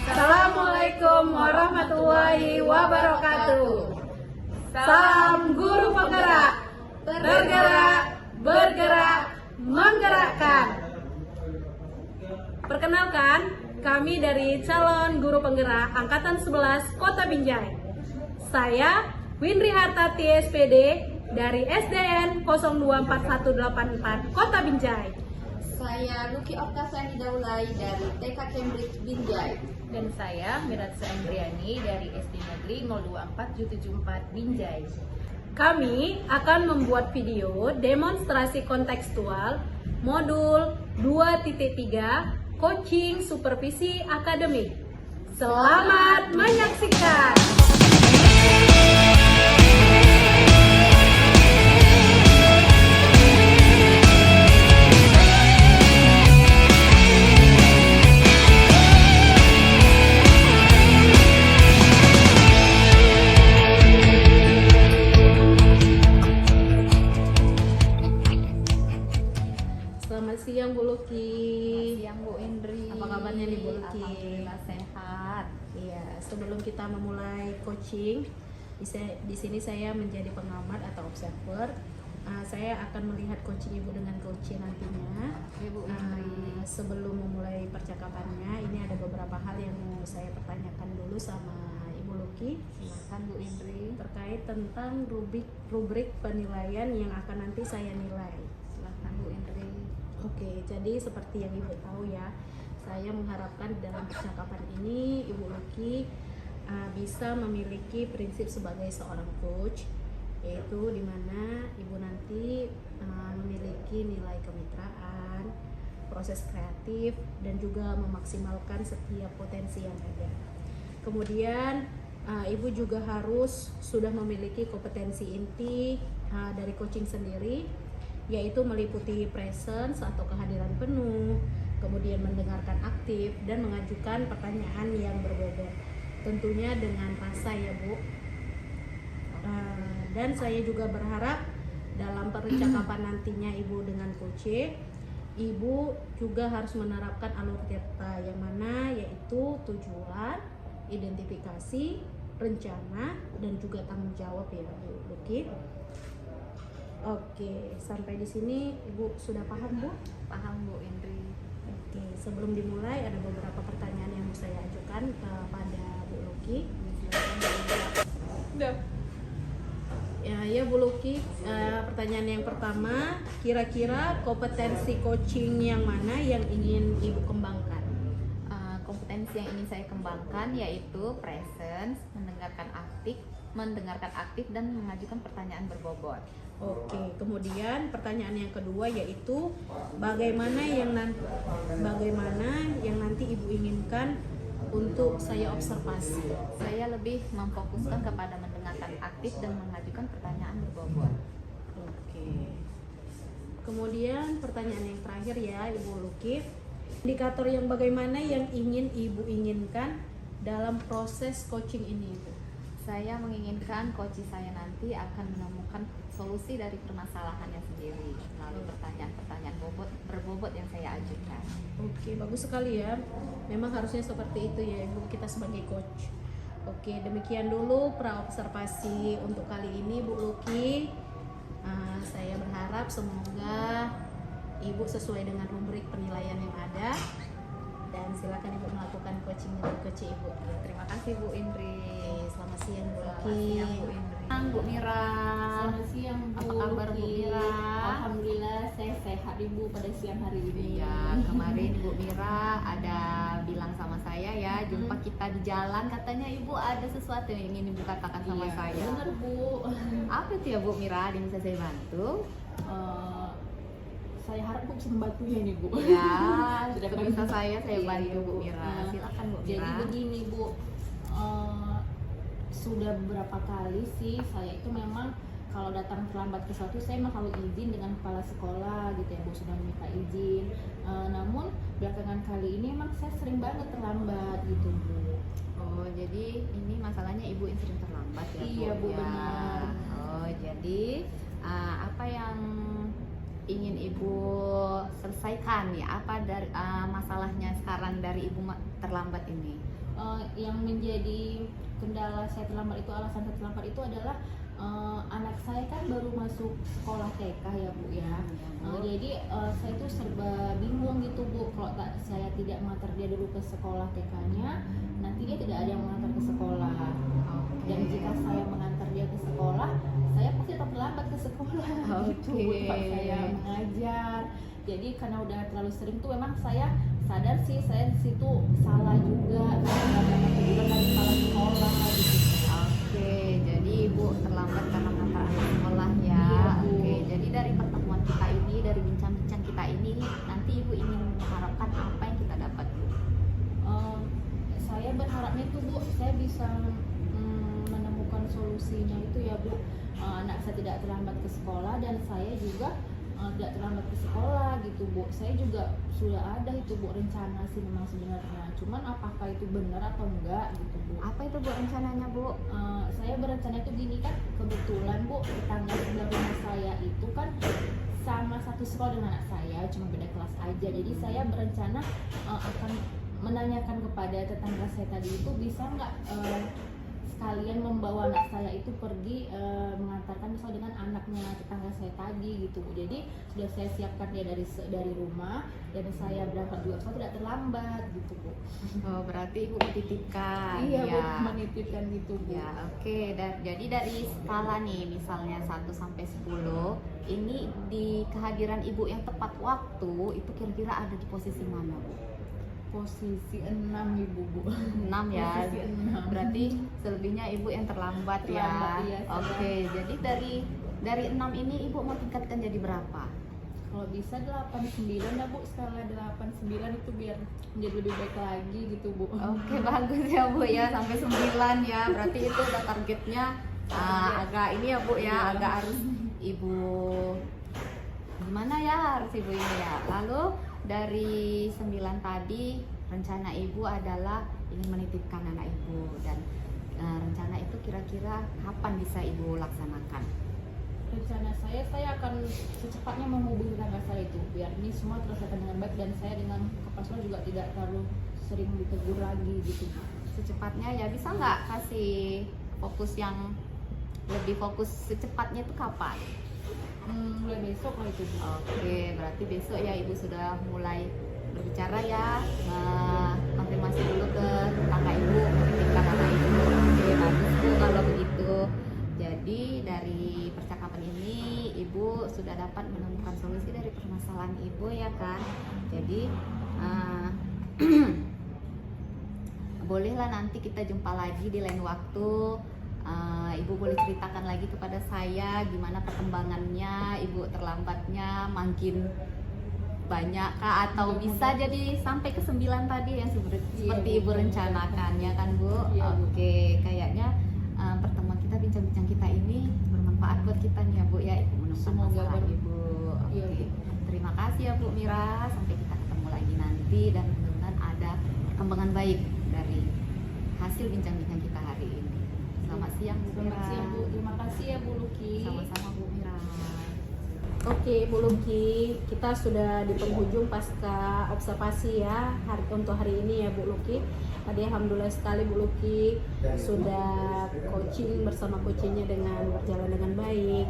Assalamualaikum warahmatullahi wabarakatuh. Salam guru penggerak, bergerak, bergerak, menggerakkan. Perkenalkan, kami dari calon guru penggerak Angkatan 11 Kota Binjai. Saya Winri Hartati SPD dari SDN 024184 Kota Binjai. Saya Luki Oktasani Daulay dari TK Cambridge Binjai. Dan saya Miratsa Andriani dari SD Negeri 024774 Binjai. Kami akan membuat video demonstrasi kontekstual modul 2.3 Coaching Supervisi Akademik. Selamat menyaksikan! Selamat siang Bu Luki. Siang Bu Indri. Apa kabarnya nih Bu Luki? Alhamdulillah sehat. Iya, sebelum kita memulai coaching, di sini saya menjadi pengamat atau observer. Saya akan melihat coaching Ibu dengan coach nantinya. Ibu Indri. Sebelum memulai percakapannya, ini ada beberapa hal yang mau saya pertanyakan dulu sama Ibu Luki. Silakan Bu Indri. Terkait tentang rubrik penilaian yang akan nanti saya nilai. Silakan Bu Indri. Oke, jadi seperti yang Ibu tahu ya, saya mengharapkan dalam percakapan ini Ibu Luki bisa memiliki prinsip sebagai seorang coach, yaitu di mana Ibu nanti memiliki nilai kemitraan, proses kreatif, dan juga memaksimalkan setiap potensi yang ada. Kemudian Ibu juga harus sudah memiliki kompetensi inti dari coaching sendiri, yaitu meliputi presence atau kehadiran penuh, kemudian mendengarkan aktif, dan mengajukan pertanyaan yang berbobot, tentunya dengan rasa ya Bu. Dan saya juga berharap dalam percakapan nantinya Ibu dengan coach, Ibu juga harus menerapkan alur tirta yang mana yaitu tujuan, identifikasi, rencana, dan juga tanggung jawab ya Bu Luki. Oke, sampai di sini Ibu sudah paham Bu? Paham Bu Indri. Oke, sebelum dimulai ada beberapa pertanyaan yang mau saya ajukan kepada Bu Luki. Ya Bu Luki, pertanyaan yang pertama, kira-kira kompetensi coaching yang mana yang ingin Ibu kembangkan? Kompetensi yang ingin saya kembangkan yaitu presence, mendengarkan aktif dan mengajukan pertanyaan berbobot. Oke, kemudian pertanyaan yang kedua yaitu bagaimana yang nanti Ibu inginkan untuk saya observasi? Saya lebih memfokuskan kepada mendengarkan aktif dan mengajukan pertanyaan berbobot. Oke. Kemudian pertanyaan yang terakhir ya Ibu Luki, indikator yang bagaimana yang ingin Ibu inginkan dalam proses coaching ini Ibu? Saya menginginkan coach saya nanti akan menemukan solusi dari permasalahannya sendiri melalui pertanyaan-pertanyaan berbobot yang saya ajukan. Oke, bagus sekali ya. Memang harusnya seperti itu ya Ibu, kita sebagai coach. Oke, demikian dulu praobservasi untuk kali ini Bu Luki. Saya berharap semoga Ibu sesuai dengan rubrik penilaian yang ada. Dan silakan Ibu melakukan coaching dengan coach Ibu. Terima kasih Bu Indri. Selamat siang Bu Selamat Luki. siang Bu Indri. Bu Mira. Selamat siang Bu. Apa kabar Bu Mira? Alhamdulillah saya sehat Ibu pada siang hari ini. Ya, kemarin Bu Mira ada bilang sama saya ya, jumpa kita di jalan, katanya Ibu ada sesuatu yang ingin Ibu katakan sama Iya, saya. benar Bu. Apa itu ya Bu Mira? Ada yang bisa saya bantu? saya harap Bu bisa membantunya nih Bu. Ya, Sedangkan- sebisa saya Iya, bantu Bu Bu. Mira. Nah, Silakan Bu Jadi Mira. begini Bu, sudah beberapa kali sih saya itu memang kalau datang terlambat ke suatu saya memang selalu izin dengan kepala sekolah gitu ya Bu, sudah meminta izin. Namun belakangan kali ini memang saya sering banget terlambat gitu Bu. Oh, jadi ini masalahnya Ibu yang sering terlambat ya, Bu? Iya, Bu, Ya. benar. Oh, jadi apa yang ingin Ibu selesaikan ya? Apa dari masalahnya sekarang dari Ibu terlambat ini? Yang menjadi kendala saya terlambat itu, alasan saya terlambat itu adalah anak saya kan baru masuk sekolah TK ya Bu ya. Bu. Jadi saya itu serba bingung gitu Bu, kalau saya tidak mengantar dia dulu ke sekolah TK-nya, nanti dia tidak ada yang mengantar ke sekolah. Dan jika saya mengantar dia ke sekolah, saya pasti tetap terlambat ke sekolah gitu Bu, tempat saya mengajar. Jadi karena udah terlalu sering tuh memang saya sadar sih saya di situ salah juga, karena dapat teguran dari kepala sekolah gitu. Oke, jadi Ibu terlambat karena mengantar anak sekolah ya. Iya, Bu. Oke, jadi dari pertemuan kita ini, dari bincang-bincang kita ini, nanti Ibu ingin mengharapkan apa yang kita dapat, Bu? Saya berharapnya itu Bu, saya bisa menemukan solusinya itu ya Bu. Anak saya tidak terlambat ke sekolah dan saya juga tidak terlambat ke sekolah gitu Bu. Saya juga sudah ada itu Bu rencana sih memang sebenarnya. Cuman apakah itu benar atau enggak gitu Bu. Apa itu Bu rencananya, Bu? Saya berencana itu gini kan, kebetulan Bu tetangga sebelah rumah saya itu kan sama satu sekolah dengan anak saya, cuma beda kelas aja. Jadi saya berencana akan menanyakan kepada tetangga saya tadi itu bisa nggak sekalian membawa anak saya itu pergi mengantarkan misal dengan anaknya tetangga saya tadi gitu Bu. Jadi sudah saya siapkan dia dari rumah dan saya berangkat juga saya tidak terlambat gitu Bu. Oh, berarti Ibu menitipkan. Iya Bu, ya. menitipkan gitu Bu. Ya, oke. Jadi dari skala nih, misalnya 1 sampai 10, ini di kehadiran Ibu yang tepat waktu, itu kira-kira ada di posisi mana, Bu? Posisi 6 Ibu Bu. 6 ya. Posisi 6. Berarti selebihnya Ibu yang terlambat, Terlambat, ya. iya, saya. Oke, jadi dari 6 ini Ibu mau tingkatkan jadi berapa? Kalau bisa 8-9 ya Bu, skala 8-9 itu biar menjadi lebih baik lagi gitu Bu. Oke, bagus ya Bu ya, sampai 9 ya. Berarti itu udah targetnya agak ini ya Bu ya, Iya. agak harus Ibu gimana ya, harus Ibu ini ya. Lalu dari 9 tadi rencana Ibu adalah ingin menitipkan anak Ibu, dan rencana itu kira-kira kapan bisa Ibu laksanakan? Rencana saya akan secepatnya menghubungi tetangga saya itu biar ini semua terselesaikan dengan baik dan saya dengan kepala sekolah juga tidak terlalu sering ditegur lagi gitu Bu. Secepatnya ya, bisa nggak kasih fokus yang lebih fokus secepatnya itu kapan? Mulai besok lah itu Bu. Oke, berarti besok ya Ibu sudah mulai berbicara ya, konfirmasi dulu ke tetangga Ibu, menitipkan anak Ibu. Oke, bagus Bu kalau begitu. Jadi dari percakapan ini Ibu sudah dapat menemukan solusi dari permasalahan Ibu ya kan. Jadi bolehlah nanti kita jumpa lagi di lain waktu. Ibu boleh ceritakan lagi kepada saya gimana perkembangannya, Ibu terlambatnya makin banyak kah, atau bisa jadi sampai ke 9 tadi yang seperti Ibu rencanakan ya kan Bu? Iya, Bu. Oke, kayaknya pertemuan kita, bincang-bincang kita ini bermanfaat buat kita nih ya Bu ya, Ibu menemukan Semoga masalah ber- Ibu. Iya, Oke, Bu. terima kasih ya Bu Mira, sampai kita ketemu lagi nanti dan mudah-mudahan ada perkembangan baik dari hasil bincang-bincang kita hari ini. Selamat siang Bu Mira. Selamat siang Bu, terima kasih ya Bu Luki. Sama-sama Bu Mira. Oke Bu Luki, kita sudah di penghujung pasca observasi ya untuk hari ini ya Bu Luki. Tadi alhamdulillah sekali Bu Luki sudah coaching bersama coachingnya dengan berjalan dengan baik.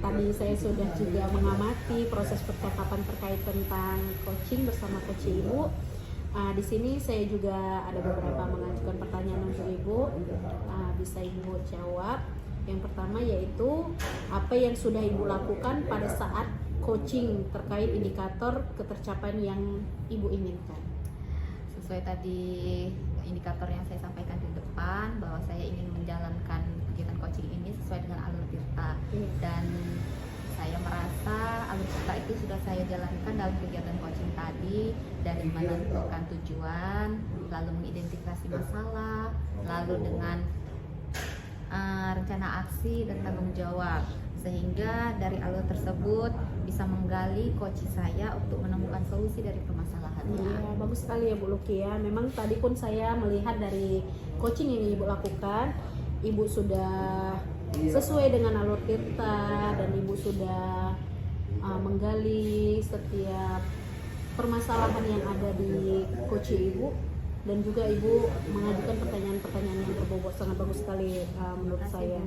Tadi saya sudah juga mengamati proses percakapan terkait tentang coaching bersama coach Ibu. Di sini saya juga ada beberapa mengajukan pertanyaan untuk Ibu, bisa Ibu jawab. Yang pertama yaitu apa yang sudah Ibu lakukan pada saat coaching terkait indikator ketercapaian yang Ibu inginkan. Sesuai tadi indikator yang saya sampaikan di depan, bahwa saya ingin menjalankan kegiatan coaching ini sesuai dengan alur Tirta, Iya. dan Saya merasa alutsista itu sudah saya jalankan dalam kegiatan coaching tadi, dari menentukan tujuan, lalu mengidentifikasi masalah, lalu dengan rencana aksi dan tanggung jawab, sehingga dari alur tersebut bisa menggali coaching saya untuk menemukan solusi dari permasalahannya. Ya, bagus sekali ya Bu Luki ya. Memang tadi pun saya melihat dari coaching yang Ibu lakukan, Ibu sudah sesuai dengan alur kita dan Ibu sudah menggali setiap permasalahan yang ada di coaching Ibu, dan juga Ibu mengajukan pertanyaan-pertanyaan yang berbobot. Sangat bagus sekali menurut saya.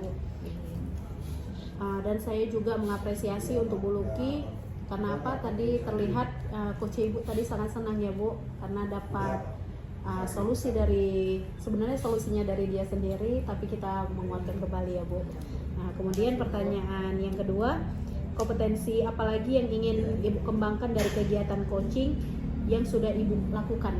Dan saya juga mengapresiasi untuk Bu Luki karena apa, tadi terlihat coach Ibu tadi sangat senang ya Bu, karena dapat solusi dari, sebenarnya solusinya dari dia sendiri, tapi kita menguatkan kembali ya Bu. Nah, kemudian pertanyaan yang kedua, kompetensi apalagi yang ingin Ibu kembangkan dari kegiatan coaching yang sudah Ibu lakukan?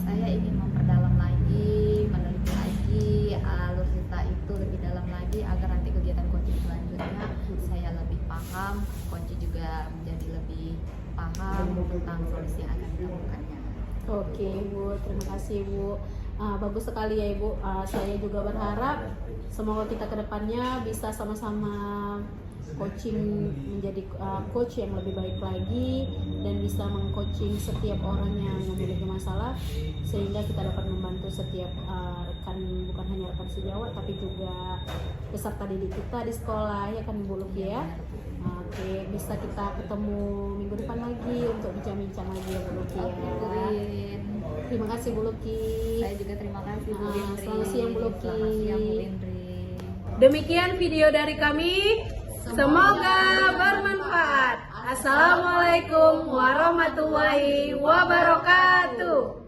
Saya ingin memperdalam lagi, meneliti lagi alur cerita itu lebih dalam lagi, agar nanti kegiatan coaching selanjutnya saya lebih paham, coaching juga menjadi lebih paham tentang solusi yang akan dilakukannya. Oke Bu, terima kasih Bu. Bagus sekali ya Ibu. Saya juga berharap semoga kita kedepannya bisa sama-sama coaching menjadi coach yang lebih baik lagi, dan bisa mengcoaching setiap orang yang memiliki masalah, sehingga kita dapat membantu setiap rekan, bukan hanya rekan sejawat tapi juga peserta didik kita di sekolah ya kan Bu Luki ya. Oke, bisa kita ketemu minggu depan lagi untuk bincang-bincang lagi ya Bu Luki ya. Terima kasih Bu Luki. Saya juga terima kasih Bu Indri. Selamat siang Bu Luki. Selamat siang Bu Indri. Demikian video dari kami. Semoga bermanfaat. Assalamualaikum warahmatullahi wabarakatuh.